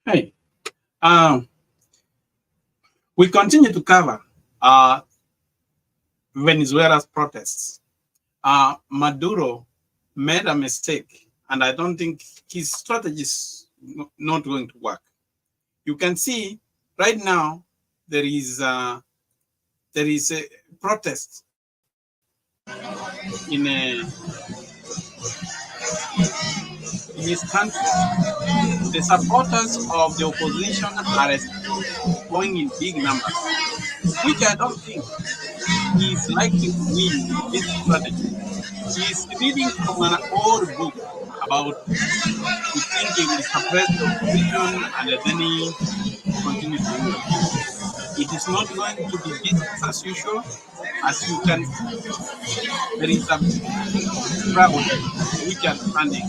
Hey, um, we continue to cover uh, Venezuela's protests. Maduro made a mistake, and I don't think his strategy is not going to work. You can see right now there is there is a protest in in his country. The supporters of the opposition are going in big numbers, which I don't think he is likely to win with this strategy. He is reading from an old book about he think he will suppress the opposition and then he continue to rule. It is not going to be business as usual. As you can see, there is a big crowd which are standing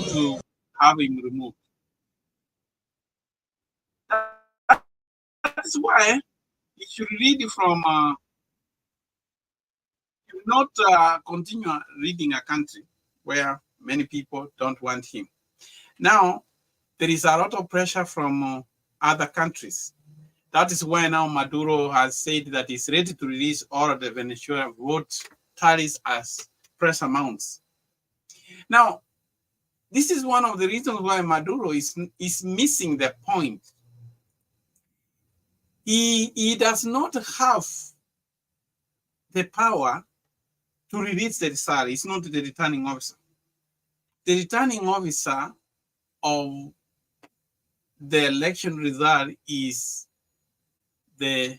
to have him removed. That is why you should read from, you not continue reading a country where many people don't want him. Now, there is a lot of pressure from other countries. That is why now Maduro has said that he's ready to release all of the Venezuelan vote tallies as pressure mounts. Now, this is one of the reasons why Maduro is missing the point. He does not have the power to release the result. He's not the returning officer. The returning officer of the election result is the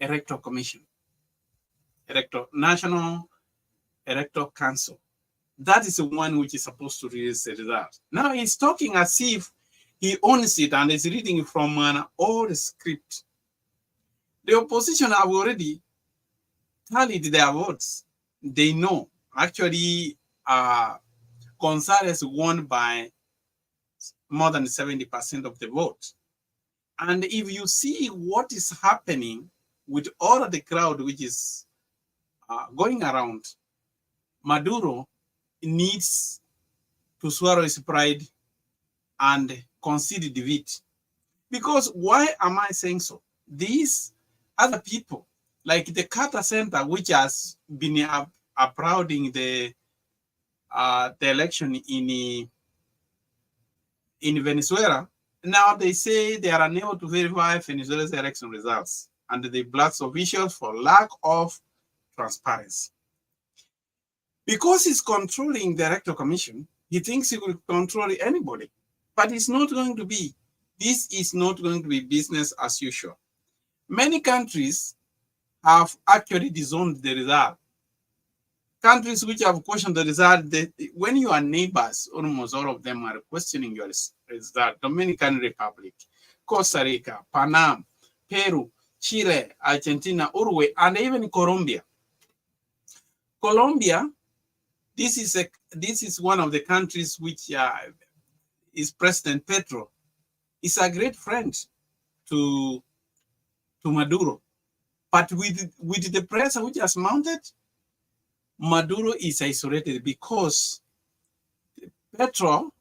Electoral Commission, National Electoral Council. That is the one which is supposed to release the result. Now he's talking as if he owns it and is reading from an old script. The opposition have already tallied their votes. They know. Actually, Gonzalez won by more than 70% of the vote. And if you see what is happening with all of the crowd which is going around, Maduro needs to swallow his pride and concede defeat. Because why am I saying so? These other people, like the Carter Center, which has been applauding the election in Venezuela, now they say they are unable to verify Venezuela's election results, and they blast officials for lack of transparency. Because he's controlling the Electoral Commission, he thinks he will control anybody, but it's not going to be. This is not going to be business as usual. Many countries have actually disowned the result. Countries which have questioned the result, when you are neighbors, almost all of them are questioning your result. Dominican Republic, Costa Rica, Panama, Peru, Chile, Argentina, Uruguay, and even Colombia. Colombia, this is one of the countries which is President Petro is a great friend to Maduro. But with the pressure which has mounted, Maduro is isolated because Gustavo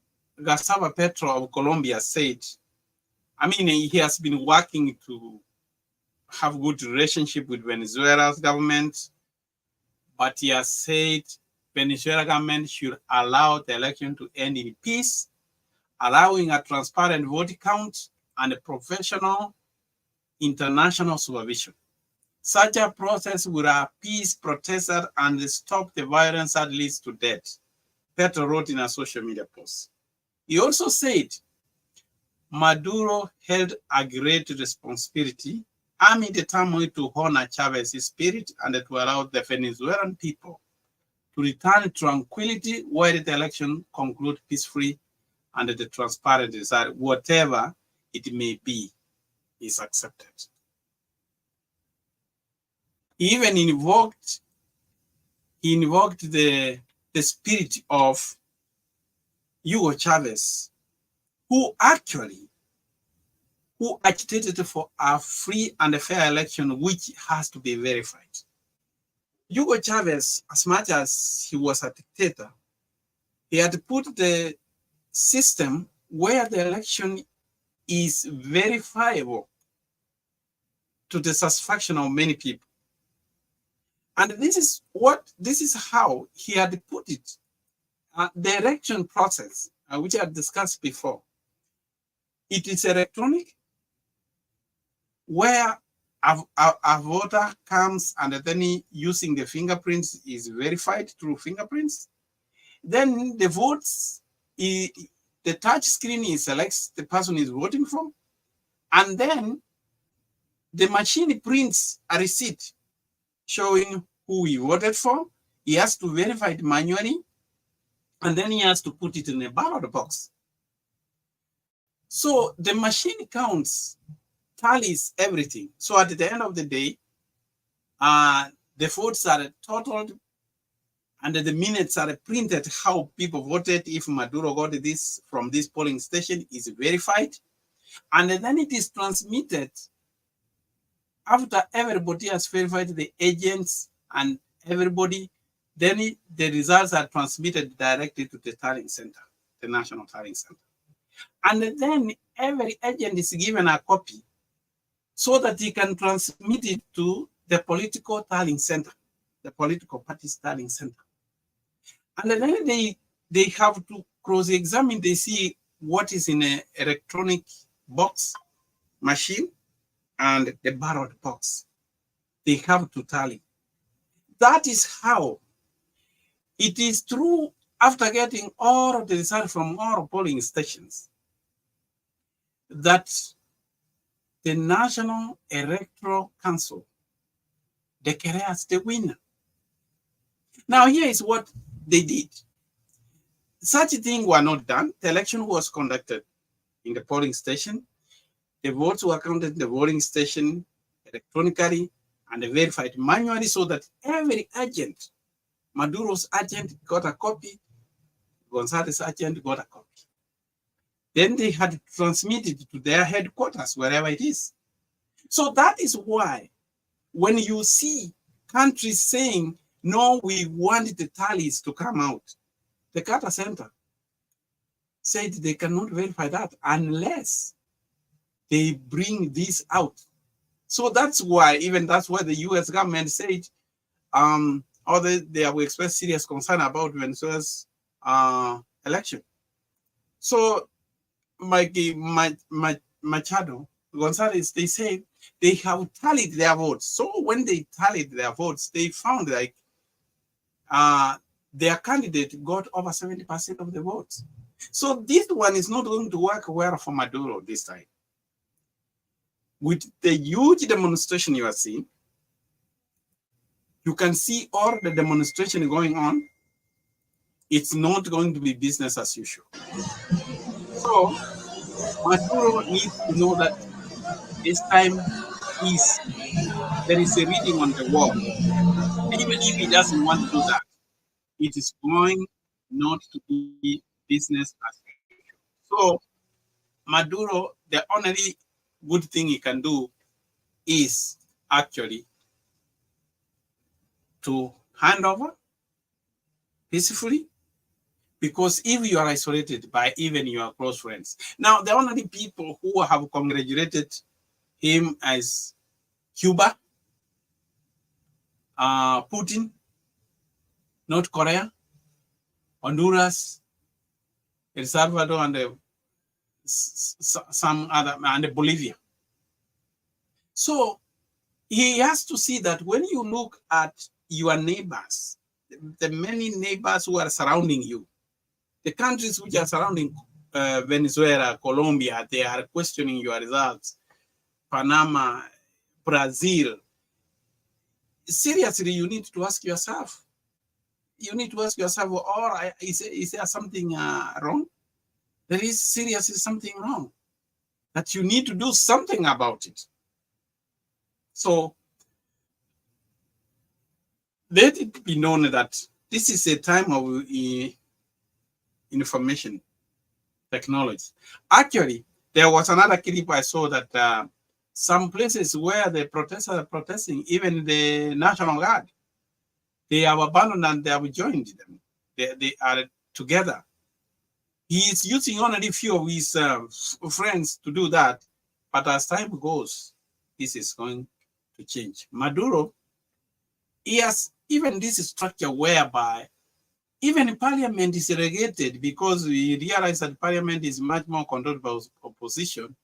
Petro of Colombia said, I mean, he has been working to have good relationship with Venezuela's government, but he has said Venezuela government should allow the election to end in peace, allowing a transparent vote count and a professional international supervision. Such a process would appease protesters and stop the violence that leads to death, Petro wrote in a social media post. He also said Maduro held a great responsibility amid the turmoil to honor Chavez's spirit and to allow the Venezuelan people to return tranquility while the election conclude peacefully and the transparent result, whatever it may be, is accepted. He even invoked the spirit of Hugo Chavez, who agitated for a free and a fair election, which has to be verified. Hugo Chavez, as much as he was a dictator, he had put the system where the election is verifiable to the satisfaction of many people. And this is how he had put it. The election process, which I had discussed before, it is electronic, where a voter comes and then using the fingerprints is verified through fingerprints. Then the votes, the touch screen selects the person is voting for, and then the machine prints a receipt showing who he voted for. He has to verify it manually, and then he has to put it in a ballot box. So the machine counts, tallies everything. So at the end of the day, the votes are totaled and the minutes are printed how people voted. If Maduro got this from this polling station is verified, and then it is transmitted after everybody has verified, the agents and everybody, then the results are transmitted directly to the tallying center, the national tallying center. And then every agent is given a copy so that he can transmit it to the political tallying center, the political party's tallying center. And then they have to cross-examine, they see what is in an electronic box machine and the ballot box. They have to tally. That is how it is true after getting all of the results from all polling stations that the National Electoral Council declares the winner. Now, here is what they did. Such things were not done. The election was conducted in the polling station. The votes were counted in the voting station electronically and verified manually so that every agent, Maduro's agent got a copy, Gonzalez's agent got a copy. Then they had transmitted to their headquarters, wherever it is. So that is why when you see countries saying, no, we want the tallies to come out, the Carter Center said they cannot verify that unless they bring this out. So that's why the US government said, they have expressed serious concern about Venezuela's election. So Machado, Gonzalez, they say they have tallied their votes. So when they tallied their votes, they found like their candidate got over 70% of the votes. So this one is not going to work well for Maduro this time. With the huge demonstration you are seeing, you can see all the demonstration going on. It's not going to be business as usual. So Maduro needs to know that this time there is a reading on the wall. Even if he doesn't want to do that, it is going not to be business as usual. So Maduro, the only good thing he can do is actually to hand over peacefully, because if you are isolated by even your close friends. Now, the only people who have congratulated him as Cuba, Putin, North Korea, Honduras, El Salvador, and some other, and Bolivia. So he has to see that when you look at your neighbors, the many neighbors who are surrounding you, the countries which are surrounding Venezuela, Colombia, they are questioning your results. Panama, Brazil. Seriously, you need to ask yourself. You need to ask yourself, or is there something wrong? There is seriously something wrong that you need to do something about it. So let it be known that this is a time of information technology. Actually, there was another clip I saw that some places where the protesters are protesting, even the National Guard, they have abandoned and they have joined them. They are together He is using only few of his friends to do that. But as time goes, this is going to change. Maduro, he has even this structure whereby even parliament is relegated because we realize that parliament is much more controlled by opposition.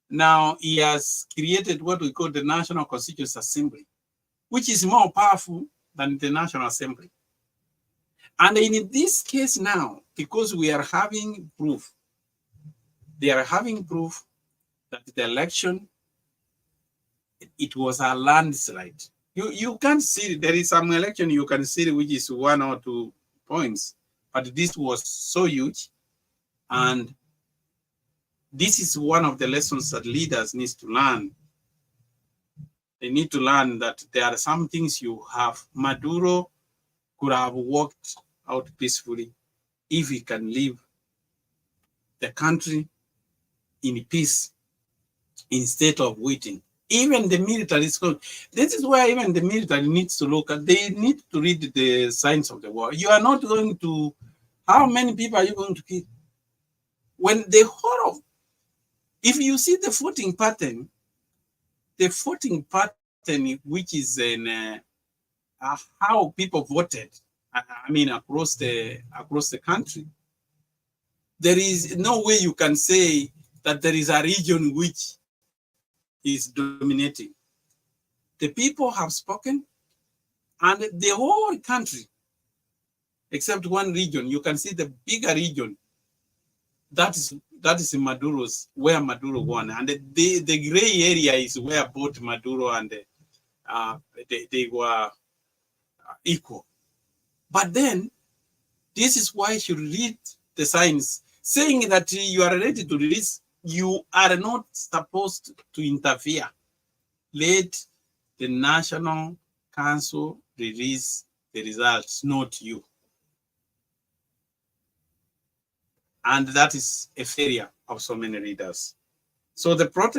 Now he has created what we call the National Constituent Assembly, which is more powerful than the National Assembly. And in this case now, because we are having proof, they are having proof that the election, it was a landslide. You can't see, there is some election you can see which is 1 or 2 points, but this was so huge. And this is one of the lessons that leaders need to learn. They need to learn that there are some things you have. Maduro could have worked out peacefully if he can leave the country in peace instead of waiting. Even the military is going. This is where even the military needs to look at. They need to read the signs of the war. You are not going to. How many people are you going to kill? When the whole of, if you see the voting pattern which is in how people voted, I mean across the country, there is no way you can say that there is a region which is dominating. The people have spoken, and the whole country, except one region, you can see the bigger region. That is Maduro's, where Maduro won, and the gray area is where both Maduro and they were equal. But then this is why you should read the signs saying that you are ready to release. You are not supposed to interfere. Let the National Council release the results, not you. And that is a failure of so many leaders. So the protest